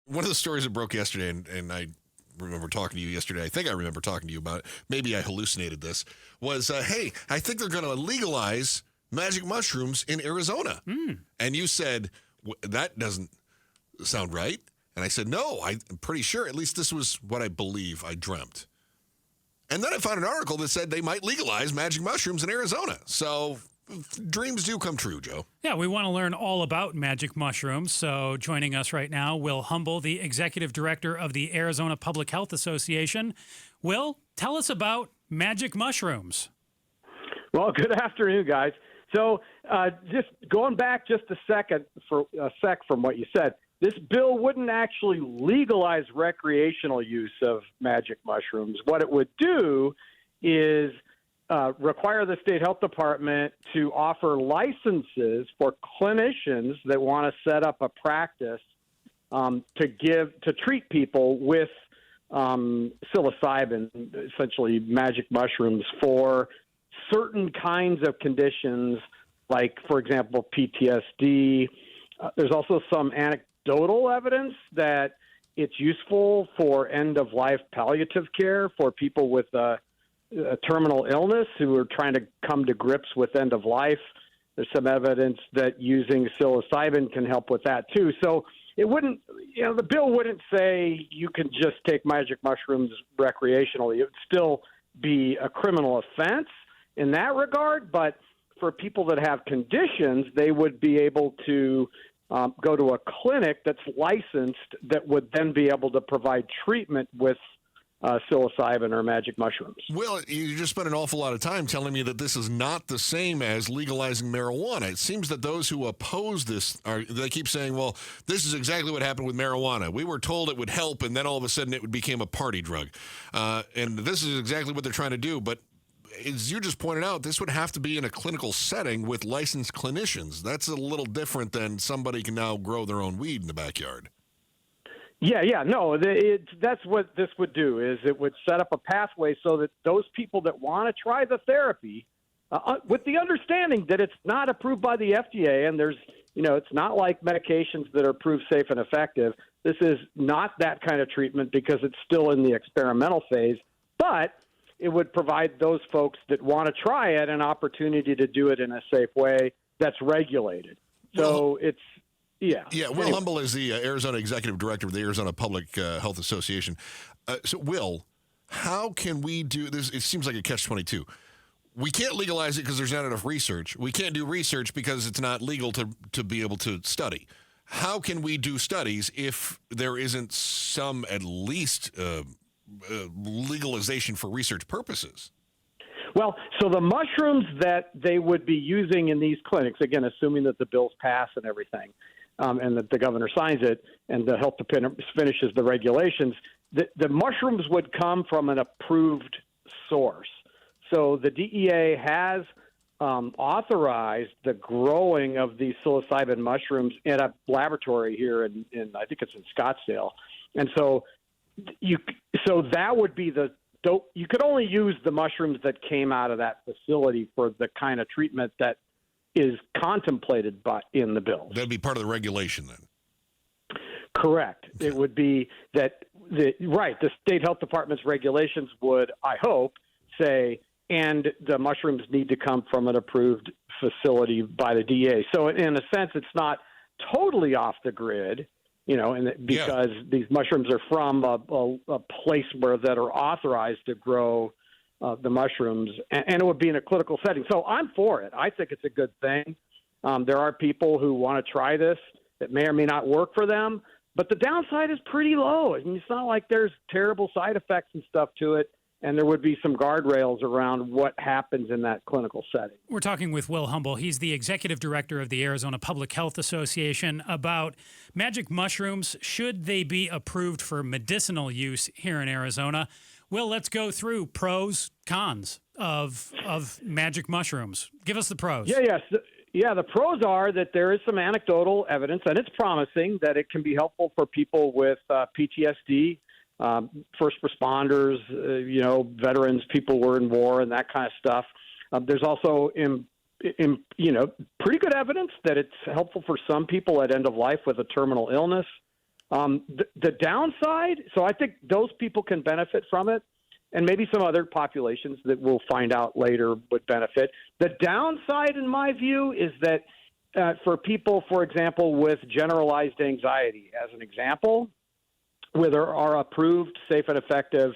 One of the stories that broke yesterday, and I remember talking to you yesterday, I think I remember talking to you about it, maybe I hallucinated this, was, hey, I think they're going to legalize magic mushrooms in Arizona. And you said, that doesn't sound right. And I said, no, I'm pretty sure. At least this was what I believe I dreamt. And then I found an article that said they might legalize magic mushrooms in Arizona. So dreams do come true, Joe. Yeah, we want to learn all about magic mushrooms. So joining us right now, Will Humble, the Executive Director of the Arizona Public Health Association. Will, tell us about magic mushrooms. Well, good afternoon, guys. So just going back just a sec from what you said, this bill wouldn't actually legalize recreational use of magic mushrooms. What it would do is require the state health department to offer licenses for clinicians that want to set up a practice to treat people with psilocybin, essentially magic mushrooms, for certain kinds of conditions, like, for example, PTSD. There's also some anecdotal evidence that it's useful for end-of-life palliative care for people with a terminal illness who are trying to come to grips with end of life. There's some evidence that using psilocybin can help with that too. So it wouldn't, the bill wouldn't say you can just take magic mushrooms recreationally. It would still be a criminal offense in that regard, but for people that have conditions, they would be able to go to a clinic that's licensed that would then be able to provide treatment with psilocybin or magic mushrooms. Well, you just spent an awful lot of time telling me that this is not the same as legalizing marijuana. It seems that those who oppose this, they keep saying, well, this is exactly what happened with marijuana. We were told it would help, and then all of a sudden it became a party drug. And this is exactly what they're trying to do. But as you just pointed out, this would have to be in a clinical setting with licensed clinicians. That's a little different than somebody can now grow their own weed in the backyard. Yeah, no, that's what this would do, is it would set up a pathway so that those people that want to try the therapy, with the understanding that it's not approved by the FDA, and there's, it's not like medications that are proved safe and effective. This is not that kind of treatment because it's still in the experimental phase, but it would provide those folks that want to try it an opportunity to do it in a safe way that's regulated. So it's, yeah. Will Humble is the Arizona Executive Director of the Arizona Public Health Association. So, Will, how can we do this? It seems like a catch-22. We can't legalize it because there's not enough research. We can't do research because it's not legal to be able to study. How can we do studies if there isn't some, at least, legalization for research purposes? Well, so the mushrooms that they would be using in these clinics, again, assuming that the bills pass and everything, and that the governor signs it and the health department finishes the regulations, the mushrooms would come from an approved source. So the DEA has authorized the growing of these psilocybin mushrooms in a laboratory here in I think it's in Scottsdale. And so that would be you could only use the mushrooms that came out of that facility for the kind of treatment that is contemplated in the bill. That'd be part of the regulation then. Correct. Okay. It would be that the state health department's regulations would, I hope, say, and the mushrooms need to come from an approved facility by the DEA. So in a sense, it's not totally off the grid. Because these mushrooms are from a place that are authorized to grow the mushrooms, and it would be in a clinical setting. So I'm for it. I think it's a good thing. There are people who want to try this that may or may not work for them, but the downside is pretty low. I mean, it's not like there's terrible side effects and stuff to it, and there would be some guardrails around what happens in that clinical setting. We're talking with Will Humble. He's the Executive Director of the Arizona Public Health Association about magic mushrooms. Should they be approved for medicinal use here in Arizona? Will, let's go through pros, cons of magic mushrooms. Give us the pros. Yeah, the pros are that there is some anecdotal evidence, and it's promising that it can be helpful for people with PTSD, first responders, veterans, people who were in war and that kind of stuff. There's also, pretty good evidence that it's helpful for some people at end of life with a terminal illness. The downside, so I think those people can benefit from it, and maybe some other populations that we'll find out later would benefit. The downside, in my view, is that for people, for example, with generalized anxiety, as an example, where there are approved, safe, and effective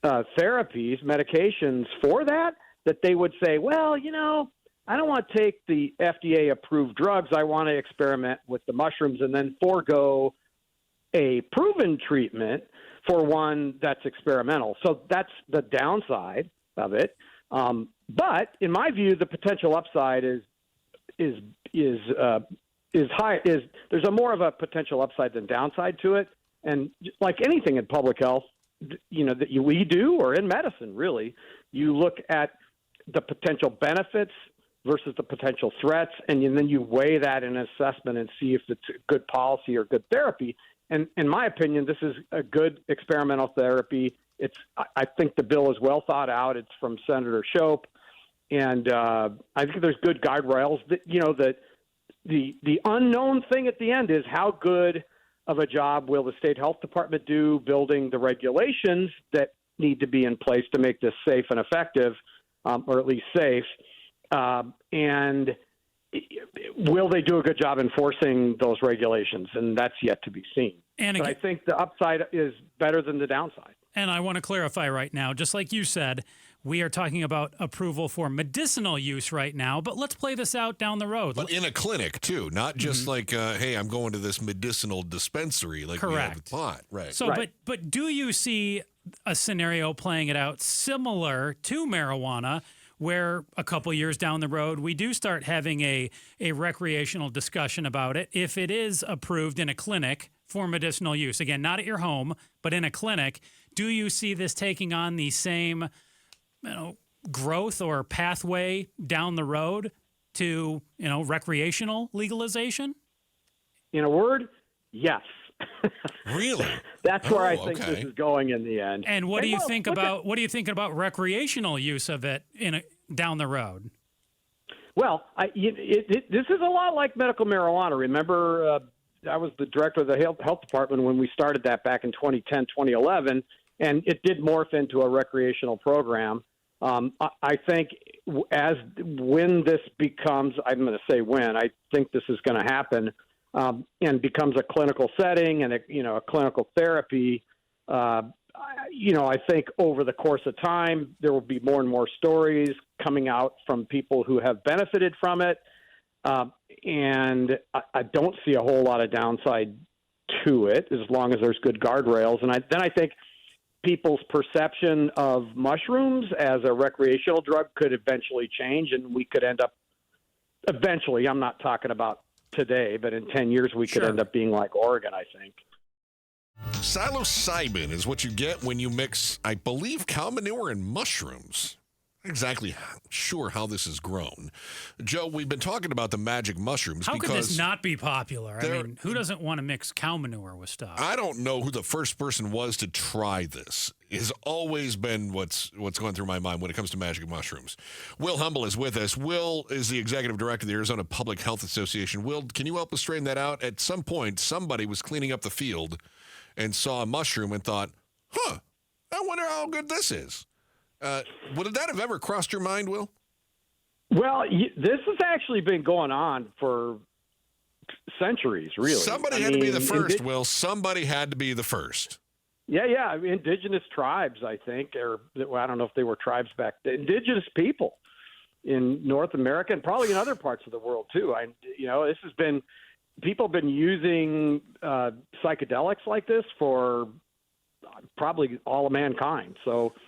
therapies, medications for that they would say, well, I don't want to take the FDA-approved drugs. I want to experiment with the mushrooms and then forego a proven treatment for one that's experimental. So that's the downside of it. But in my view, the potential upside is high. There's a more of a potential upside than downside to it. And like anything in public health, that we do, or in medicine, really, you look at the potential benefits versus the potential threats, and then you weigh that in assessment and see if it's a good policy or good therapy. And in my opinion, this is a good experimental therapy. I think the bill is well thought out. It's from Senator Shope, and I think there's good guardrails. That the unknown thing at the end is how good of a job will the state health department do building the regulations that need to be in place to make this safe and effective, or at least safe, and will they do a good job enforcing those regulations? And that's yet to be seen. But I think the upside is better than the downside. And I want to clarify right now, just like you said, we are talking about approval for medicinal use right now, but let's play this out down the road. But in a clinic, too, not just like, hey, I'm going to this medicinal dispensary like we have with pot. Right. So, right. But do you see a scenario playing it out similar to marijuana, where a couple years down the road, we do start having a recreational discussion about it if it is approved in a clinic for medicinal use? Again, not at your home, but in a clinic. Do you see this taking on the same growth or pathway down the road to, recreational legalization? In a word, yes. Really? That's where I think this is going in the end. And what do you think about recreational use of it down the road? Well, this is a lot like medical marijuana. Remember, I was the director of the health department when we started that back in 2010, 2011, and it did morph into a recreational program. I think when this becomes, I'm going to say when, I think this is going to happen, and becomes a clinical setting and a clinical therapy. I think over the course of time there will be more and more stories coming out from people who have benefited from it, and I don't see a whole lot of downside to it as long as there's good guardrails. And then I think people's perception of mushrooms as a recreational drug could eventually change, and we could end up eventually, I'm not talking about today, but in 10 years we could end up being like Oregon, I think. Psilocybin is what you get when you mix, I believe, cow manure and mushrooms. Not exactly sure how this is grown. Joe, we've been talking about the magic mushrooms. How could this not be popular? I mean, who doesn't want to mix cow manure with stuff? I don't know who the first person was to try this. It has always been what's going through my mind when it comes to magic mushrooms. Will Humble is with us. Will is the executive director of the Arizona Public Health Association. Will, can you help us straighten that out? At some point, somebody was cleaning up the field and saw a mushroom and thought, I wonder how good this is. Would that have ever crossed your mind, Will? Well, this has actually been going on for centuries, really. Somebody had to be the first, Will. Somebody had to be the first. Yeah. Indigenous tribes, I think, or I don't know if they were tribes back then. Indigenous people in North America and probably in other parts of the world, too. This has been – people have been using psychedelics like this for probably all of mankind. So –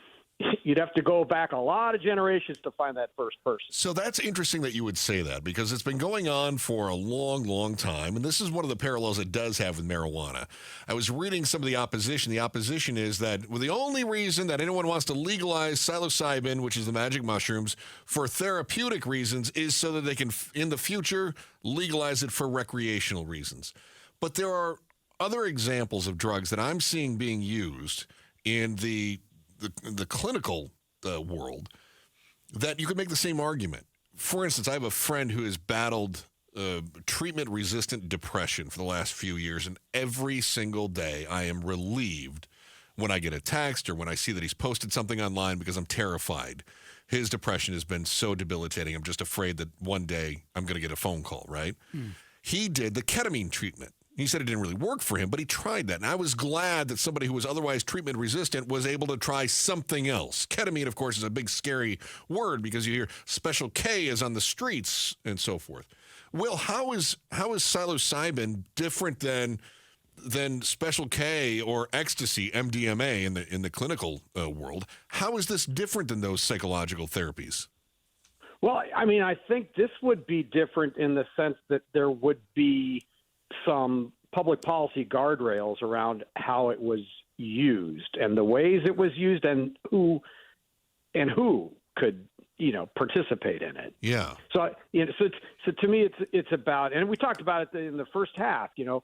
you'd have to go back a lot of generations to find that first person. So that's interesting that you would say that, because it's been going on for a long, long time, and this is one of the parallels it does have with marijuana. I was reading some of the opposition. The opposition is that the only reason that anyone wants to legalize psilocybin, which is the magic mushrooms, for therapeutic reasons is so that they can, in the future, legalize it for recreational reasons. But there are other examples of drugs that I'm seeing being used in the clinical world that you could make the same argument. For instance, I have a friend who has battled treatment-resistant depression for the last few years, and every single day I am relieved when I get a text or when I see that he's posted something online because I'm terrified. His depression has been so debilitating. I'm just afraid that one day I'm going to get a phone call, right? He did the ketamine treatment. He said it didn't really work for him, but he tried that. And I was glad that somebody who was otherwise treatment resistant was able to try something else. Ketamine, of course, is a big, scary word because you hear Special K is on the streets and so forth. Will, how is psilocybin different than Special K or ecstasy, MDMA, in the clinical world? How is this different than those psychological therapies? Well, I mean, I think this would be different in the sense that there would be some public policy guardrails around how it was used and the ways it was used and who could, participate in it. Yeah. So, so to me, it's about, and we talked about it in the first half, a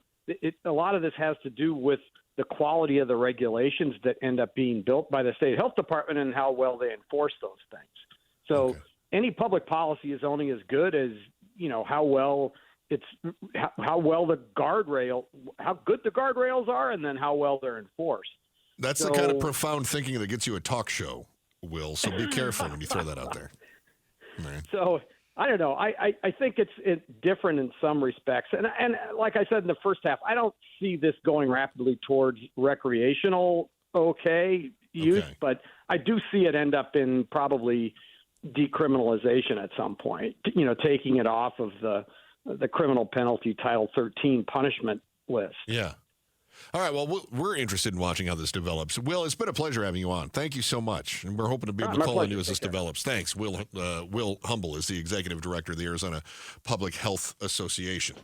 lot of this has to do with the quality of the regulations that end up being built by the state health department and how well they enforce those things. So any public policy is only as good as, how good the guardrails are and then how well they're enforced. That's the kind of profound thinking that gets you a talk show, Will. So be careful when you throw that out there. Right. So I don't know. I think it's different in some respects. And like I said in the first half, I don't see this going rapidly towards recreational use, but I do see it end up in probably decriminalization at some point, taking it off of the criminal penalty Title 13 punishment list. Yeah. All right. Well, we're interested in watching how this develops. Will, it's been a pleasure having you on. Thank you so much. And we're hoping to be able to call on you as this develops. Thanks. Will Humble is the executive director of the Arizona Public Health Association.